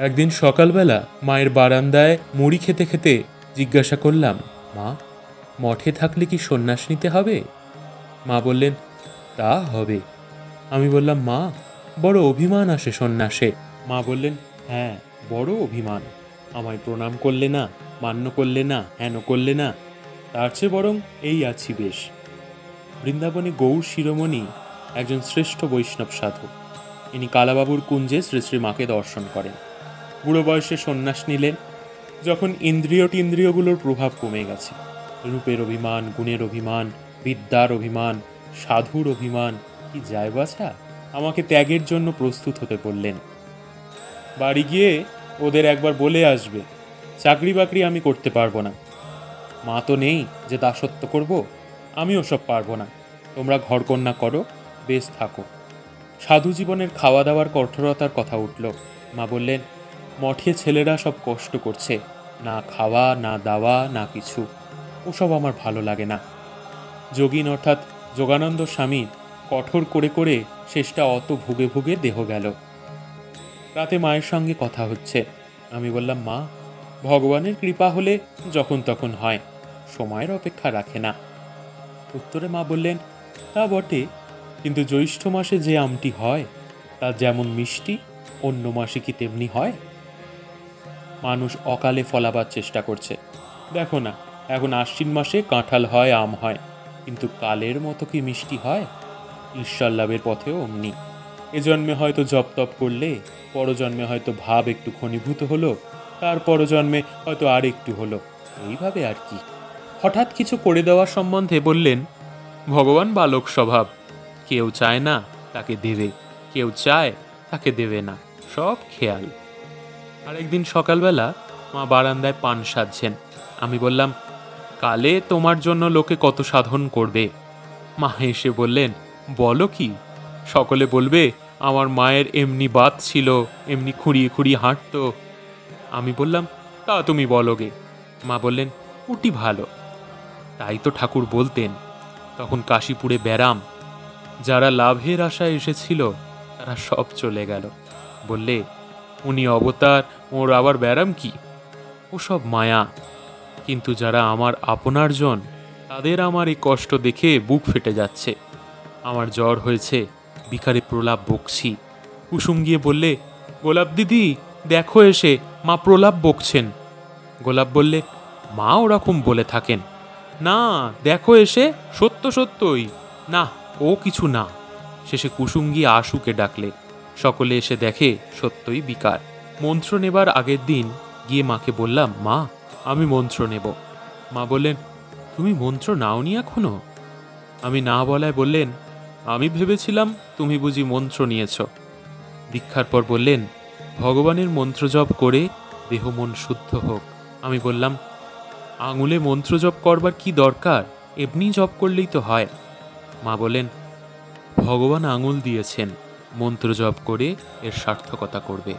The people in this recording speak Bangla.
একদিন সকালবেলা মায়ের বারান্দায় মুড়ি খেতে খেতে জিজ্ঞাসা করলাম, মা, মঠে থাকলে কি সন্ন্যাস নিতে হবে? মা বললেন, তা হবে। আমি বললাম, মা, বড় অভিমান আসে সন্ন্যাসে। মা বললেন, হ্যাঁ, বড় অভিমান। আমায় প্রণাম করলে না, মান্য করলে না, হেন করলে না, তার চেয়ে বরং এই আছি বেশ। বৃন্দাবনে গৌর শিরোমণি একজন শ্রেষ্ঠ বৈষ্ণব সাধু। ইনি কালাবাবুর কুঞ্জে শ্রী শ্রী মাকে দর্শন করেন। বুড়ো বয়সে সন্ন্যাস নিলেন। যখন ইন্দ্রিয়গুলোর প্রভাব কমে গেছে, রূপের অভিমান, গুণের অভিমান, বিদ্যার অভিমান, সাধুর অভিমান, কি যায় বাছা, আমাকে ত্যাগের জন্য প্রস্তুত হতে বললেন। বাড়ি গিয়ে ওদের একবার বলে আসবে, চাকরি বাকরি আমি করতে পারবো না। মা তো নেই যে দাসত্ব করব, আমি ওসব পারবো না। তোমরা ঘরকন্যা করো, বেশ থাকো। সাধু জীবনের খাওয়া দাওয়ার কঠোরতার কথা উঠল। মা বললেন, মঠে ছেলেরা সব কষ্ট করছে, না খাওয়া, না দাওয়া, না কিছু। ওসব আমার ভালো লাগে না। যোগিন অর্থাৎ যোগানন্দ স্বামী কঠোর করে করে শেষটা অত ভুগে ভুগে দেহ গেল। রাতে মায়ের সঙ্গে কথা হচ্ছে। আমি বললাম, মা, ভগবানের কৃপা হলে যখন তখন হয়, সময়ের অপেক্ষা রাখে না। উত্তরে মা বললেন, তা বটে, কিন্তু জ্যৈষ্ঠ মাসে যে আমটি হয় তা যেমন মিষ্টি, অন্য মাসে কি তেমনি হয়? মানুষ অকালে ফলাবার চেষ্টা করছে। দেখো না, এখন আশ্বিন মাসে কাঁঠাল হয়, আম হয়, কিন্তু কালের মতো কি মিষ্টি হয়? ঈশ্বর লাভের পথেও অমনি। এ জন্মে হয়তো জপ তপ করলে, পরজন্মে হয়তো ভাব একটু ঘনীভূত হলো, তার পরজন্মে হয়তো আর একটু হলো, এইভাবে আর কি। হঠাৎ কিছু করে দেওয়ার সম্বন্ধে বললেন, ভগবান বালক স্বভাব, কেউ চায় না তাকে দেবে, কেউ চায় তাকে দেবে না, সব খেয়াল। আরেকদিন সকালবেলা মা বারান্দায় পান সাজছেন। আমি বললাম, কালে তোমার জন্য লোকে কত সাধন করবে। মা এসে বললেন, বলো কি? সকলে বলবে আমার মায়ের এমনি বাত ছিল, এমনি খুঁড়িয়ে খুঁড়িয়ে হাঁটত। আমি বললাম, তা তুমি বলো গে। মা বললেন, ওটি ভালো। তাই তো ঠাকুর বলতেন, তখন কাশীপুরে ব্যারাম, যারা লাভের আশায় এসেছিল তারা সব চলে গেল। বললে, উনি অবতার, ওর আবার ব্যারাম কি? ওসব মায়া। কিন্তু যারা আমার আপনার জন, তাদের আমার এই কষ্ট দেখে বুক ফেটে যাচ্ছে। আমার জ্বর হয়েছে, ভিখারি প্রলাপ বকছি। কুসুম গিয়ে বললে, গোলাপ দিদি, দেখো এসে মা প্রলাপ বকছেন। গোলাপ বললে, মা ওরকম বলে থাকেন না, দেখো এসে, সত্য সত্যই না, ও কিছু না। শেষে কুসুম গিয়ে আশুকে ডাকলে। সকলে এসে দেখে সত্যই বিকার। মন্ত্র নেবার আগের দিন গিয়ে মাকে বললাম, মা, আমি মন্ত্র নেব। মা বললেন, তুমি মন্ত্র নাওনি এখনো? আমি না বলায় বললেন, আমি ভেবেছিলাম তুমি বুঝি মন্ত্র নিয়েছ। দীক্ষার পর বললেন, ভগবানের মন্ত্র জপ করে দেহ মন শুদ্ধ হোক। আমি বললাম, আঙুলে মন্ত্র জপ করবার কি দরকার, এমনি জপ করলেই তো হয়। মা বলেন, ভগবান আঙুল দিয়েছেন, মন্ত্র জপ করে এর সার্থকতা করবে।